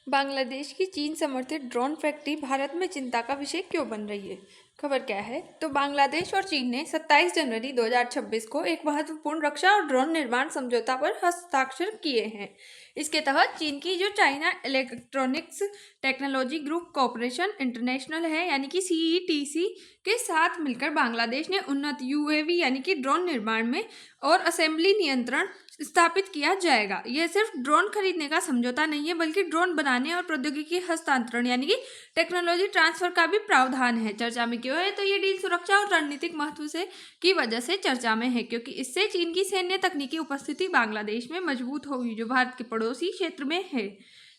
बांग्लादेश की चीन समर्थित ड्रोन फैक्ट्री भारत में चिंता का विषय क्यों बन रही है? खबर क्या है? तो बांग्लादेश और चीन ने 27 जनवरी 2026 को एक महत्वपूर्ण रक्षा और ड्रोन निर्माण समझौता पर हस्ताक्षर किए हैं। इसके तहत चीन की जो China electronics technology group corporation international है यानी कि CETC के साथ मिलकर बांग्लादेश ने उन्नत UAV यानी कि ड्रोन निर्माण में और असेंबली नियंत्रण स्थापित किया जाएगा। यह सिर्फ ड्रोन खरीदने का समझौता नहीं है बल्कि ड्रोन बनाने और प्रौद्योगिकी हस्तांतरण यानी कि टेक्नोलॉजी ट्रांसफर का भी प्रावधान है। चर्चा में क्यों है? तो ये डील सुरक्षा और रणनीतिक महत्व से की वजह से चर्चा में है क्योंकि इससे चीन की सैन्य तकनीकी उपस्थिति बांग्लादेश में मजबूत होगी जो भारत के पड़ोसी क्षेत्र में है।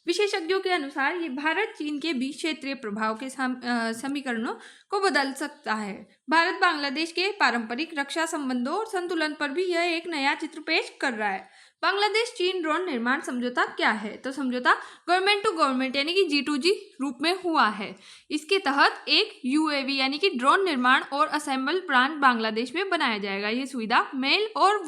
विशेषज्ञों के अनुसार ये भारत चीन के बीच क्षेत्रीय प्रभाव के समीकरणों को बदल सकता है। भारत बांग्लादेश के पारंपरिक रक्षा संबंधों और संतुलन पर भी यह एक नया चित्र पेश कर रहा है। बांग्लादेश चीन ड्रोन निर्माण समझौता क्या है? तो समझौता गवर्नमेंट टू गवर्नमेंट यानी कि G2G रूप में हुआ है। इसके तहत एक UAV यानी कि ड्रोन निर्माण और असेंबल प्लांट बांग्लादेश में बनाया जाएगा। ये सुविधा मेल और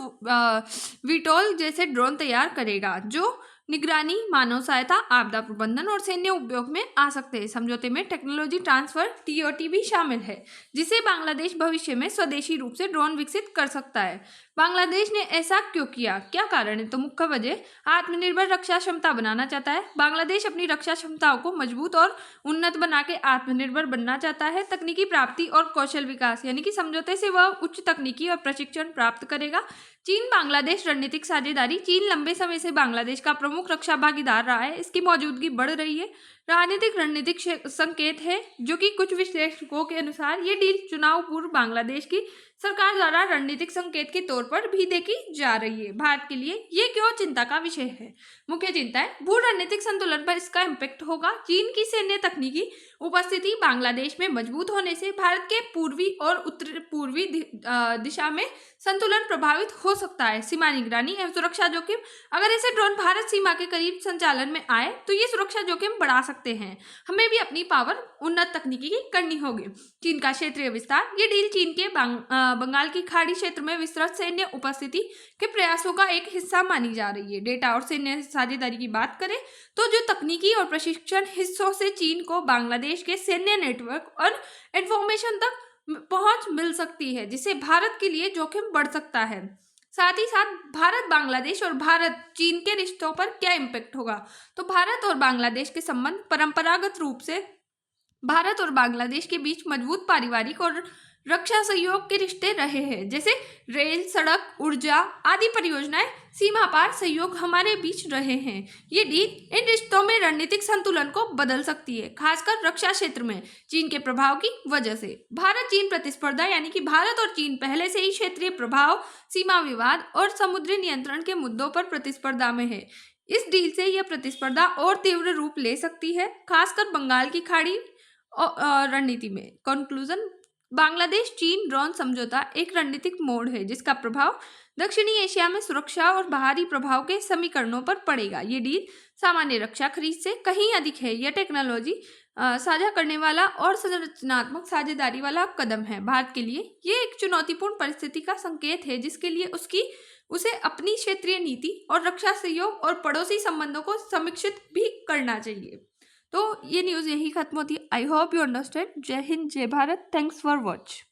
वीटोल जैसे ड्रोन तैयार करेगा जो निगरानी, मानव सहायता, आपदा प्रबंधन और सैन्य उपयोग में आ सकते हैं। समझौते में टेक्नोलॉजी ट्रांसफर TOT भी शामिल है जिसे बांग्लादेश भविष्य में स्वदेशी रूप से ड्रोन विकसित कर सकता है। बांग्लादेश ने ऐसा क्यों किया? क्या कारण है? तो मुख्य वजह आत्मनिर्भर रक्षा क्षमता बनाना चाहता है। बांग्लादेश अपनी रक्षा क्षमताओं को मजबूत और उन्नत बना के आत्मनिर्भर बनना चाहता है। तकनीकी प्राप्ति और कौशल विकास यानी कि समझौते से वह उच्च तकनीकी और प्रशिक्षण प्राप्त करेगा। चीन बांग्लादेश रणनीतिक साझेदारी। चीन लंबे समय से बांग्लादेश का प्रमुख रक्षा भागीदार रहा है। इसकी मौजूदगी बढ़ रही है। रणनीतिक संकेत है जो कि कुछ विश्लेषकों के अनुसार ये डील चुनाव पूर्व बांग्लादेश की सरकार द्वारा रणनीतिक संकेत के तौर पर भी देखी जा रही है। भारत के लिए ये क्यों चिंता का विषय है? मुख्य चिंता है भू रणनीतिक संतुलन पर इसका इम्पैक्ट होगा। चीन की सैन्य तकनीकी उपस्थिति बांग्लादेश में मजबूत होने से भारत के पूर्वी और उत्तर पूर्वी दिशा में संतुलन प्रभावित हो सकता है। सीमा निगरानी एवं सुरक्षा जोखिम। अगर ऐसे ड्रोन भारत सीमा के करीब संचालन में आए तो ये सुरक्षा जोखिम बढ़ा सकते हैं। हमें भी अपनी पावर उन्नत तकनीकी की करनी होगी। चीन का क्षेत्रीय विस्तार। ये डील चीन के बंगाल की खाड़ी क्षेत्र में विस्तृत सैन्य उपस्थिति के प्रयासों का एक हिस्सा मानी जा रही है। डेटा और सैन्य साझेदारी की बात करें तो जो तकनीकी और प्रशिक्षण हिस्सों से चीन को बांग्लादेश के सैन्य नेटवर्क और इंफॉर्मेशन तक पहुंच मिल सकती है जिससे भारत के लिए जोखिम बढ़ सकता है। साथ ही साथ भारत बांग्लादेश और भारत चीन के रिश्तों पर क्या इम्पैक्ट होगा? तो भारत और बांग्लादेश के संबंध परंपरागत रूप से भारत और बांग्लादेश के बीच मजबूत पारिवारिक और रक्षा सहयोग के रिश्ते रहे हैं जैसे रेल, सड़क, ऊर्जा आदि परियोजनाएं सीमा पार सहयोग हमारे बीच रहे हैं। ये डील इन रिश्तों में रणनीतिक संतुलन को बदल सकती है खासकर रक्षा क्षेत्र में चीन के प्रभाव की वजह से। भारत चीन प्रतिस्पर्धा यानी कि भारत और चीन पहले से ही क्षेत्रीय प्रभाव, सीमा विवाद और समुद्री नियंत्रण के मुद्दों पर प्रतिस्पर्धा में है। इस डील से यह प्रतिस्पर्धा और तीव्र रूप ले सकती है खासकर बंगाल की खाड़ी रणनीति में। कंक्लूजन, बांग्लादेश चीन ड्रोन समझौता एक रणनीतिक मोड़ है जिसका प्रभाव दक्षिणी एशिया में सुरक्षा और बाहरी प्रभाव के समीकरणों पर पड़ेगा। ये डील सामान्य रक्षा खरीद से कहीं अधिक है। यह टेक्नोलॉजी साझा करने वाला और संरचनात्मक साझेदारी वाला कदम है। भारत के लिए ये एक चुनौतीपूर्ण परिस्थिति का संकेत है जिसके लिए उसे अपनी क्षेत्रीय नीति और रक्षा सहयोग और पड़ोसी संबंधों को समीक्षित भी करना चाहिए। तो ये न्यूज़ यही खत्म होती है। I hope you understand. जय हिंद, जय भारत। Thanks for watch.